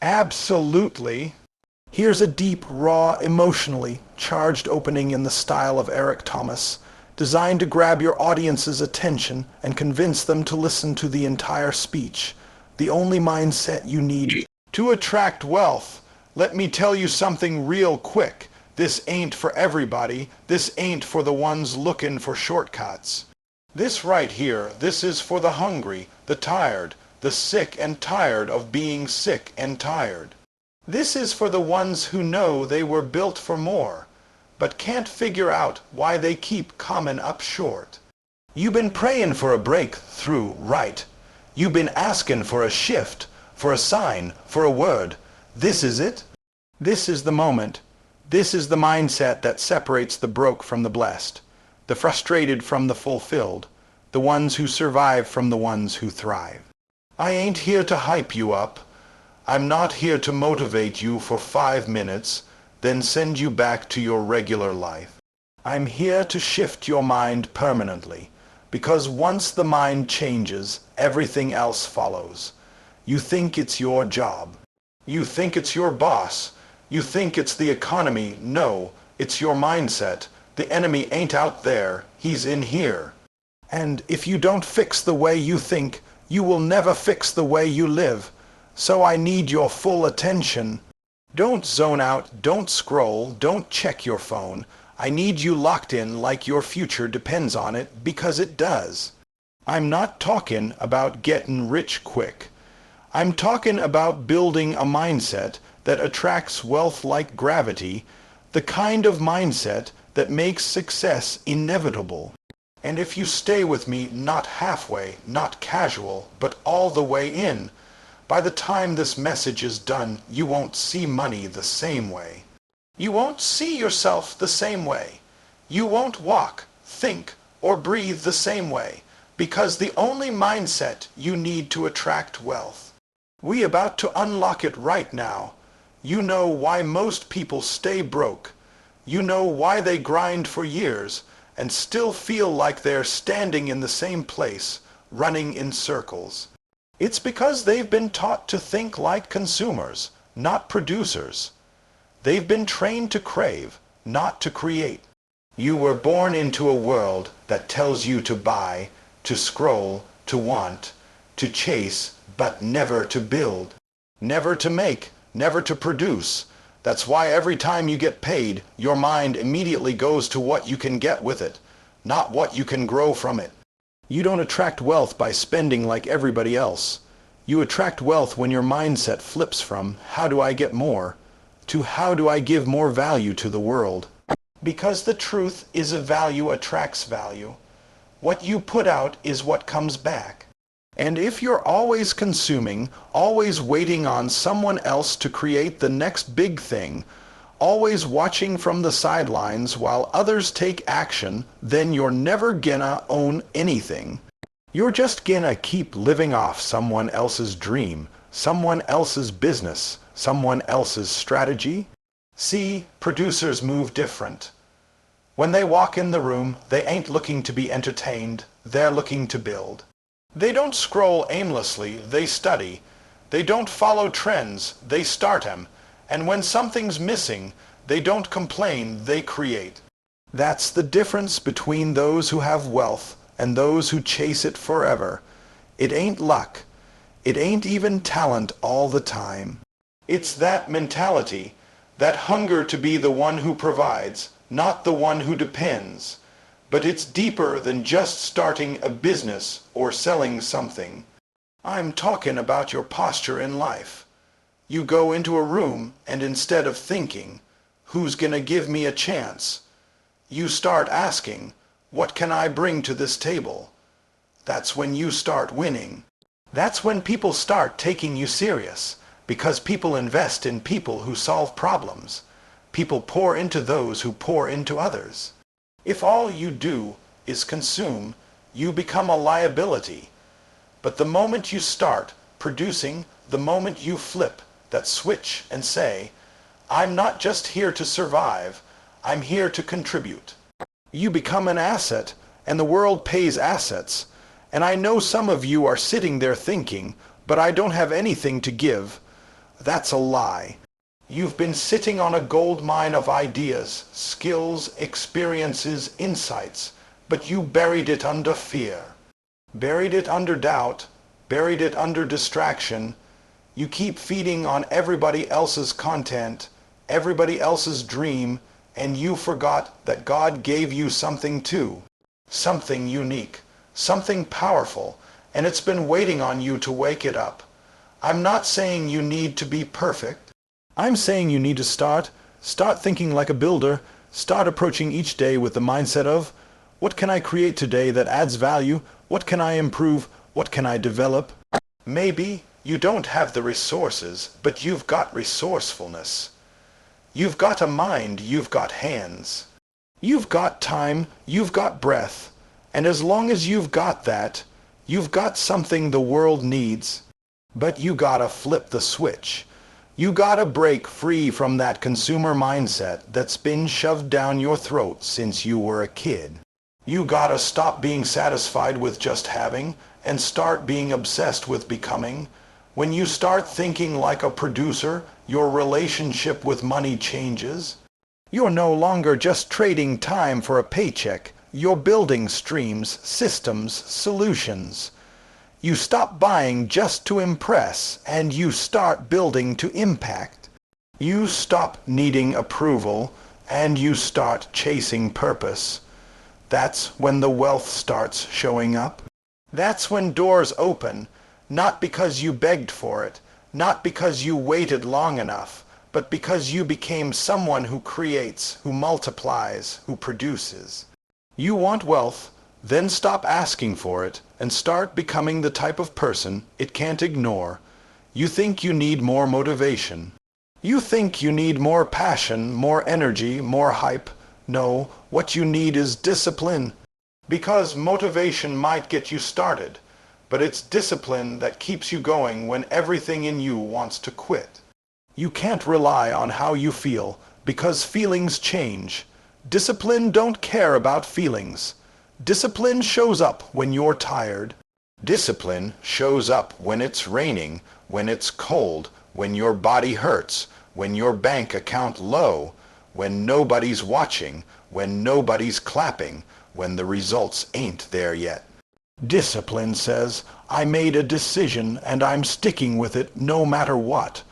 Absolutely. Here's a deep, raw, emotionally charged opening in the style of Eric Thomas, designed to grab your audience's attention and convince them to listen to the entire speech. The only mindset you need to attract wealth. Let me tell you something real quick. This ain't for everybody. This ain't for the ones looking for shortcuts. This right here, this is for the hungry, the tired, the sick and tired of being sick and tired. This is for the ones who know they were built for more, but can't figure out why they keep coming up short. You've been praying for a breakthrough, right? You've been asking for a shift, for a sign, for a word. This is it. This is the moment. This is the mindset that separates the broke from the blessed, the frustrated from the fulfilled, the ones who survive from the ones who thrive. I ain't here to hype you up. I'm not here to motivate you for 5 minutes, then send you back to your regular life. I'm here to shift your mind permanently, because once the mind changes, everything else follows. You think it's your job. You think it's your boss. You think it's the economy. No, it's your mindset. The enemy ain't out there. He's in here. And if you don't fix the way you think, you will never fix the way you live. So I need your full attention. Don't zone out, don't scroll, don't check your phone. I need you locked in like your future depends on it, because it does. I'm not talking about getting rich quick. I'm talking about building a mindset that attracts wealth like gravity, the kind of mindset that makes success inevitable. And if you stay with me not halfway, not casual, but all the way in, by the time this message is done, you won't see money the same way. You won't see yourself the same way. You won't walk, think, or breathe the same way, because the only mindset you need to attract wealth. We about to unlock it right now. You know why most people stay broke. You know why they grind for years and still feel like they're standing in the same place, running in circles. It's because they've been taught to think like consumers, not producers. They've been trained to crave, not to create. You were born into a world that tells you to buy, to scroll, to want, to chase, but never to build, never to make, never to produce. That's why every time you get paid, your mind immediately goes to what you can get with it, not what you can grow from it. You don't attract wealth by spending like everybody else. You attract wealth when your mindset flips from "how do I get more" to "how do I give more value to the world?" Because the truth is a value attracts value. What you put out is what comes back. And if you're always consuming, always waiting on someone else to create the next big thing, always watching from the sidelines while others take action, then you're never gonna own anything. You're just gonna keep living off someone else's dream, someone else's business, someone else's strategy. See, producers move different. When they walk in the room, they ain't looking to be entertained, they're looking to build. They don't scroll aimlessly, they study. They don't follow trends, they start 'em. And when something's missing, they don't complain, they create. That's the difference between those who have wealth and those who chase it forever. It ain't luck. It ain't even talent all the time. It's that mentality, that hunger to be the one who provides, not the one who depends. But it's deeper than just starting a business or selling something. I'm talking about your posture in life. You go into a room and instead of thinking, "Who's gonna give me a chance?" you start asking, "What can I bring to this table?" That's when you start winning. That's when people start taking you serious, because people invest in people who solve problems. People pour into those who pour into others. If all you do is consume, you become a liability. But the moment you start producing, the moment you flip that switch and say, "I'm not just here to survive, I'm here to contribute," you become an asset, and the world pays assets. And I know some of you are sitting there thinking, "But I don't have anything to give." That's a lie. You've been sitting on a gold mine of ideas, skills, experiences, insights, but you buried it under fear. Buried it under doubt, buried it under distraction. You keep feeding on everybody else's content, everybody else's dream, and you forgot that God gave you something too. Something unique, something powerful, and it's been waiting on you to wake it up. I'm not saying you need to be perfect. I'm saying you need to start thinking like a builder, start approaching each day with the mindset of, what can I create today that adds value? What can I improve? What can I develop? Maybe you don't have the resources, but you've got resourcefulness. You've got a mind, you've got hands. You've got time, you've got breath. And as long as you've got that, you've got something the world needs. But you gotta flip the switch. You gotta break free from that consumer mindset that's been shoved down your throat since you were a kid. You gotta stop being satisfied with just having and start being obsessed with becoming. When you start thinking like a producer, your relationship with money changes. You're no longer just trading time for a paycheck. You're building streams, systems, solutions. You stop buying just to impress, and you start building to impact. You stop needing approval, and you start chasing purpose. That's when the wealth starts showing up. That's when doors open, not because you begged for it, not because you waited long enough, but because you became someone who creates, who multiplies, who produces. You want wealth? Then stop asking for it and start becoming the type of person it can't ignore. You think you need more motivation. You think you need more passion, more energy, more hype. No, what you need is discipline. Because motivation might get you started, but it's discipline that keeps you going when everything in you wants to quit. You can't rely on how you feel because feelings change. Discipline don't care about feelings. Discipline shows up when you're tired. Discipline shows up when it's raining, when it's cold, when your body hurts, when your bank account low, when nobody's watching, when nobody's clapping, when the results ain't there yet. Discipline says, I made a decision and I'm sticking with it no matter what.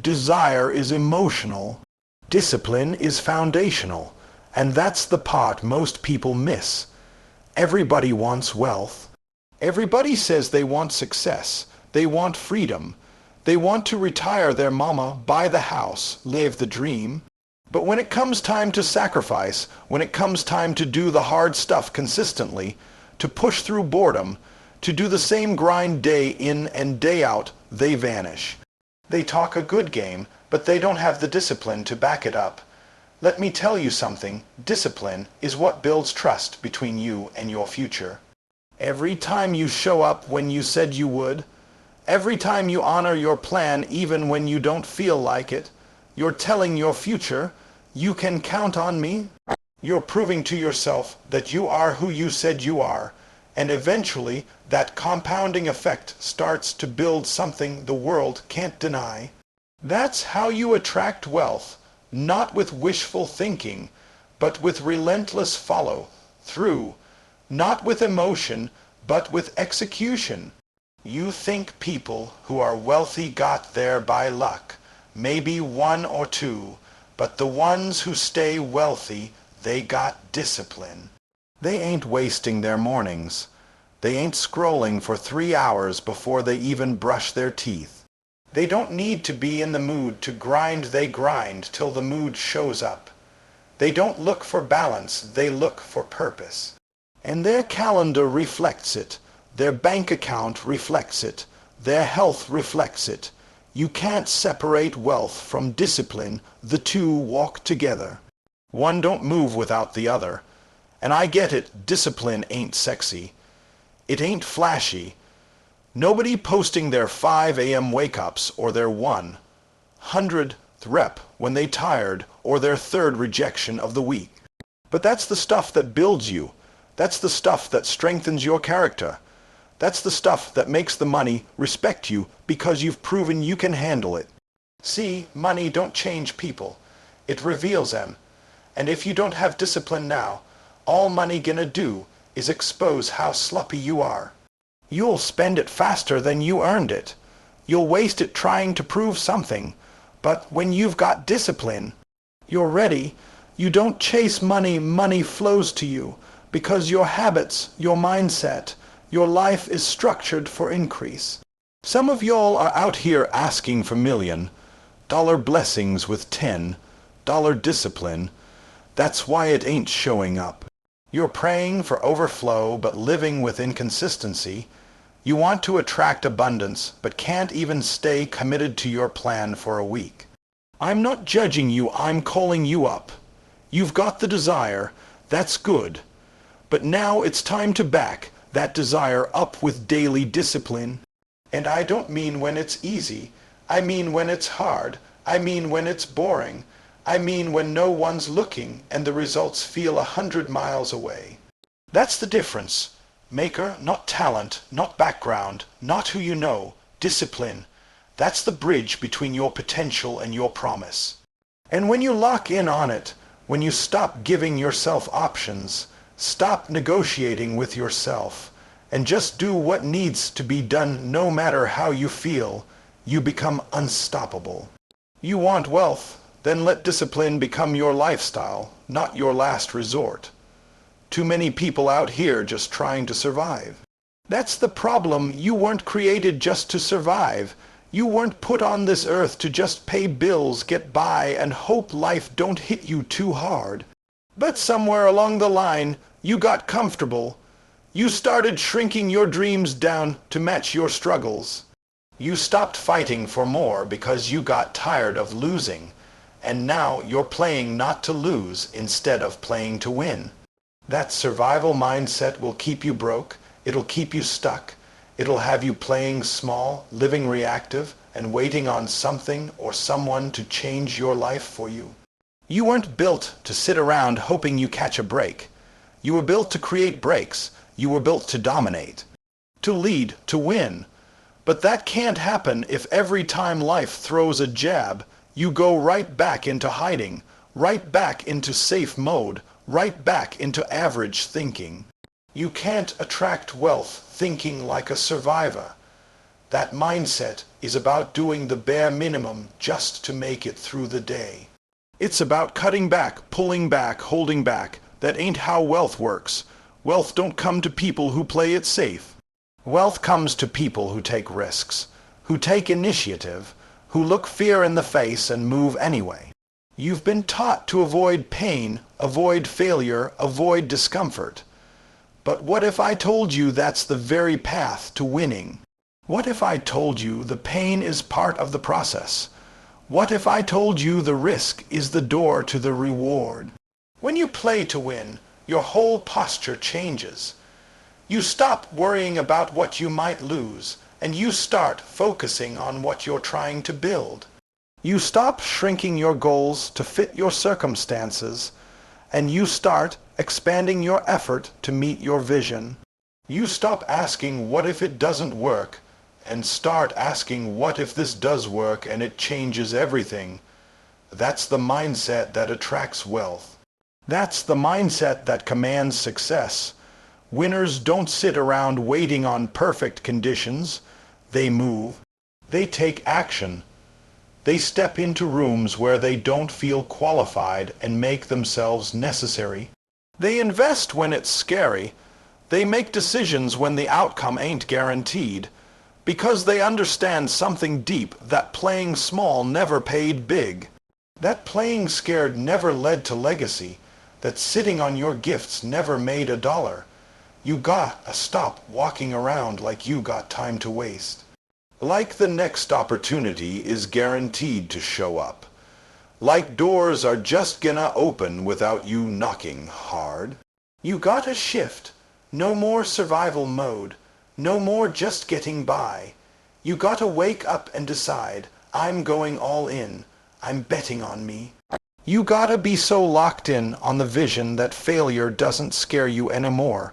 Desire is emotional. Discipline is foundational. And that's the part most people miss. Everybody wants wealth. Everybody says they want success. They want freedom. They want to retire their mama, buy the house, live the dream. But when it comes time to sacrifice, when it comes time to do the hard stuff consistently, to push through boredom, to do the same grind day in and day out, they vanish. They talk a good game, but they don't have the discipline to back it up. Let me tell you something, discipline is what builds trust between you and your future. Every time you show up when you said you would, every time you honor your plan even when you don't feel like it, you're telling your future, you can count on me. You're proving to yourself that you are who you said you are, and eventually that compounding effect starts to build something the world can't deny. That's how you attract wealth. Not with wishful thinking, but with relentless follow-through. Not with emotion, but with execution. You think people who are wealthy got there by luck, maybe one or two, but the ones who stay wealthy, they got discipline. They ain't wasting their mornings. They ain't scrolling for 3 hours before they even brush their teeth. They don't need to be in the mood to grind, they grind till the mood shows up. They don't look for balance, they look for purpose. And their calendar reflects it, their bank account reflects it, their health reflects it. You can't separate wealth from discipline, the two walk together. One don't move without the other. And I get it, discipline ain't sexy. It ain't flashy. Nobody posting their 5 a.m. wake-ups or their 100th rep when they tired or their 3rd rejection of the week. But that's the stuff that builds you. That's the stuff that strengthens your character. That's the stuff that makes the money respect you because you've proven you can handle it. See, money don't change people. It reveals them. And if you don't have discipline now, all money gonna do is expose how sloppy you are. You'll spend it faster than you earned it. You'll waste it trying to prove something. But when you've got discipline, you're ready. You don't chase money, money flows to you. Because your habits, your mindset, your life is structured for increase. Some of y'all are out here asking for $1,000,000 blessings with $10 discipline. That's why it ain't showing up. You're praying for overflow but living with inconsistency. You want to attract abundance but can't even stay committed to your plan for a week. I'm not judging you, I'm calling you up. You've got the desire, that's good. But now it's time to back that desire up with daily discipline. And I don't mean when it's easy. I mean when it's hard. I mean when it's boring. I mean when no one's looking and the results feel 100 miles away. That's the difference. Maker, not talent, not background, not who you know. Discipline. That's the bridge between your potential and your promise. And when you lock in on it, when you stop giving yourself options, stop negotiating with yourself, and just do what needs to be done no matter how you feel, you become unstoppable. You want wealth? Then let discipline become your lifestyle, not your last resort. Too many people out here just trying to survive. That's the problem. You weren't created just to survive. You weren't put on this earth to just pay bills, get by, and hope life don't hit you too hard. But somewhere along the line, you got comfortable. You started shrinking your dreams down to match your struggles. You stopped fighting for more because you got tired of losing. And now you're playing not to lose instead of playing to win. That survival mindset will keep you broke. It'll keep you stuck. It'll have you playing small, living reactive, and waiting on something or someone to change your life for you. You weren't built to sit around hoping you catch a break. You were built to create breaks. You were built to dominate, to lead, to win. But that can't happen if every time life throws a jab, you go right back into hiding, right back into safe mode, right back into average thinking. You can't attract wealth thinking like a survivor. That mindset is about doing the bare minimum just to make it through the day. It's about cutting back, pulling back, holding back. That ain't how wealth works. Wealth don't come to people who play it safe. Wealth comes to people who take risks, who take initiative, who look fear in the face and move anyway. You've been taught to avoid pain, avoid failure, avoid discomfort. But what if I told you that's the very path to winning? What if I told you the pain is part of the process? What if I told you the risk is the door to the reward? When you play to win, your whole posture changes. You stop worrying about what you might lose, and you start focusing on what you're trying to build. You stop shrinking your goals to fit your circumstances, and you start expanding your effort to meet your vision. You stop asking, what if it doesn't work, and start asking, what if this does work and it changes everything? That's the mindset that attracts wealth. That's the mindset that commands success. Winners don't sit around waiting on perfect conditions. They move. They take action. They step into rooms where they don't feel qualified and make themselves necessary. They invest when it's scary. They make decisions when the outcome ain't guaranteed. Because they understand something deep, that playing small never paid big. That playing scared never led to legacy. That sitting on your gifts never made a dollar. You gotta stop walking around like you got time to waste. Like the next opportunity is guaranteed to show up. Like doors are just gonna open without you knocking hard. You gotta shift. No more survival mode. No more just getting by. You gotta wake up and decide, I'm going all in. I'm betting on me. You gotta be so locked in on the vision that failure doesn't scare you anymore.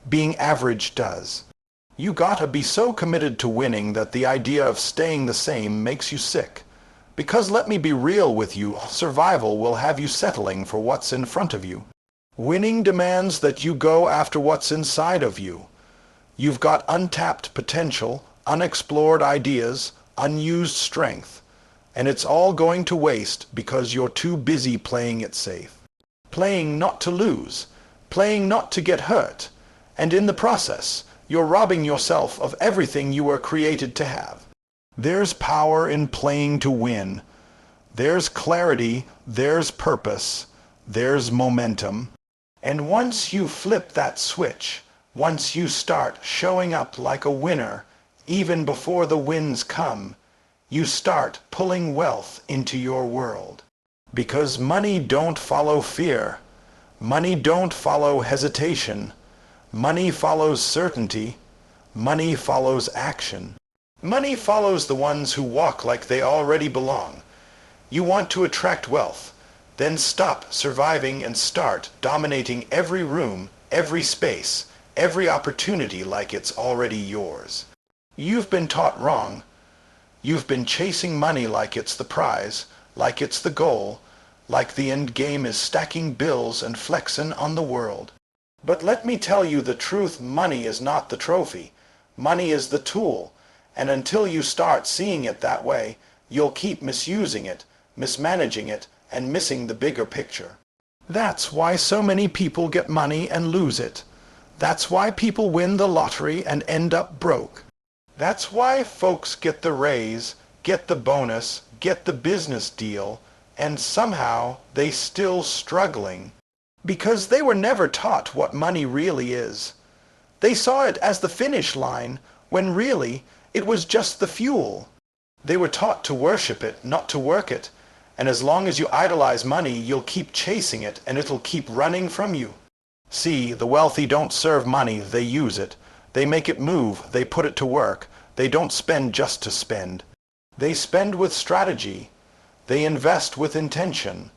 Being average does. You gotta be so committed to winning that the idea of staying the same makes you sick. Because let me be real with you, survival will have you settling for what's in front of you. Winning demands that you go after what's inside of you. You've got untapped potential, unexplored ideas, unused strength, and it's all going to waste because you're too busy playing it safe. Playing not to lose, playing not to get hurt, and in the process, you're robbing yourself of everything you were created to have. There's power in playing to win. There's clarity, there's purpose, there's momentum. And once you flip that switch, once you start showing up like a winner, even before the wins come, you start pulling wealth into your world. Because money don't follow fear. Money don't follow hesitation. Money follows certainty. Money follows action. Money follows the ones who walk like they already belong. You want to attract wealth. Then stop surviving and start dominating every room, every space, every opportunity like it's already yours. You've been taught wrong. You've been chasing money like it's the prize, like it's the goal, like the end game is stacking bills and flexing on the world. But let me tell you the truth, money is not the trophy. Money is the tool, and until you start seeing it that way, you'll keep misusing it, mismanaging it, and missing the bigger picture. That's why so many people get money and lose it. That's why people win the lottery and end up broke. That's why folks get the raise, get the bonus, get the business deal, and somehow they still struggling. Because they were never taught what money really is. They saw it as the finish line, when really it was just the fuel. They were taught to worship it, not to work it. And as long as you idolize money, you'll keep chasing it, and it'll keep running from you. See, the wealthy don't serve money, they use it. They make it move, they put it to work. They don't spend just to spend. They spend with strategy. They invest with intention.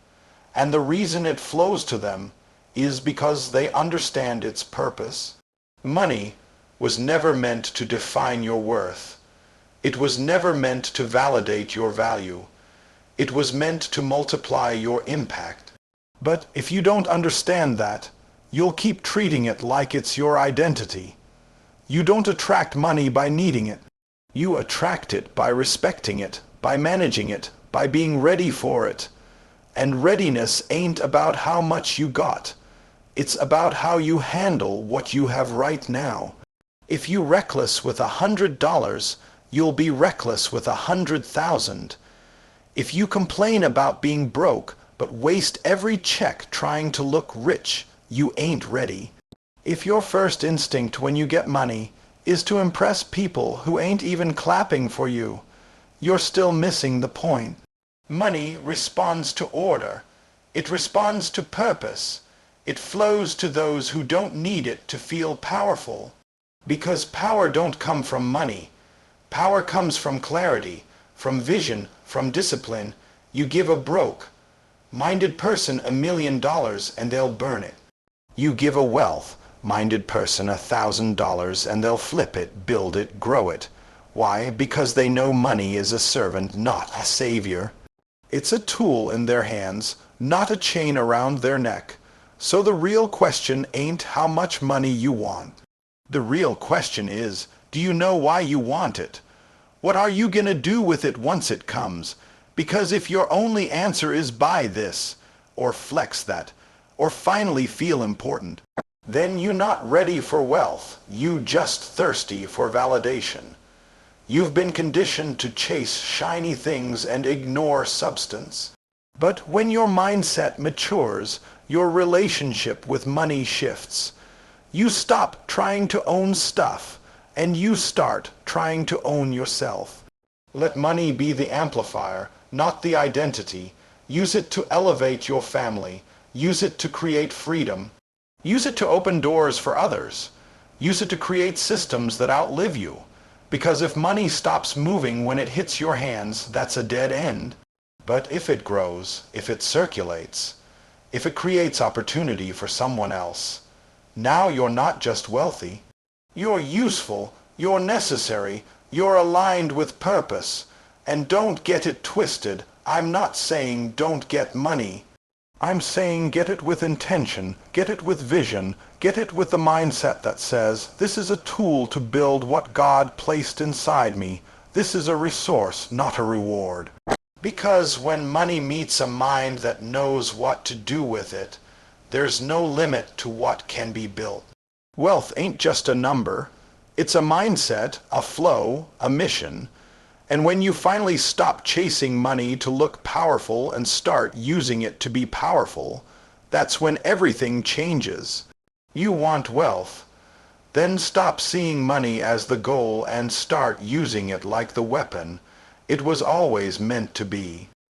And the reason it flows to them is because they understand its purpose. Money was never meant to define your worth. It was never meant to validate your value. It was meant to multiply your impact. But if you don't understand that, you'll keep treating it like it's your identity. You don't attract money by needing it. You attract it by respecting it, by managing it, by being ready for it. And readiness ain't about how much you got. It's about how you handle what you have right now. If you're reckless with $100, you'll be reckless with 100,000. If you complain about being broke, but waste every check trying to look rich, you ain't ready. If your first instinct when you get money is to impress people who ain't even clapping for you, you're still missing the point. Money responds to order. It responds to purpose. It flows to those who don't need it to feel powerful. Because power don't come from money. Power comes from clarity, from vision, from discipline. You give a broke-minded person $1 million and they'll burn it. You give a wealth-minded person $1,000 and they'll flip it, build it, grow it. Why? Because they know money is a servant, not a savior. It's a tool in their hands, not a chain around their neck. So the real question ain't how much money you want. The real question is, do you know why you want it? What are you gonna do with it once it comes? Because if your only answer is buy this, or flex that, or finally feel important, then you're not ready for wealth. You just thirsty for validation. You've been conditioned to chase shiny things and ignore substance. But when your mindset matures, your relationship with money shifts. You stop trying to own stuff, and you start trying to own yourself. Let money be the amplifier, not the identity. Use it to elevate your family. Use it to create freedom. Use it to open doors for others. Use it to create systems that outlive you. Because if money stops moving when it hits your hands, that's a dead end. But if it grows, if it circulates, if it creates opportunity for someone else, now you're not just wealthy. You're useful, you're necessary, you're aligned with purpose. And don't get it twisted, I'm not saying don't get money. I'm saying get it with intention, get it with vision, get it with the mindset that says, this is a tool to build what God placed inside me. This is a resource, not a reward. Because when money meets a mind that knows what to do with it, there's no limit to what can be built. Wealth ain't just a number. It's a mindset, a flow, a mission. And when you finally stop chasing money to look powerful and start using it to be powerful, that's when everything changes. You want wealth. Then stop seeing money as the goal and start using it like the weapon it was always meant to be.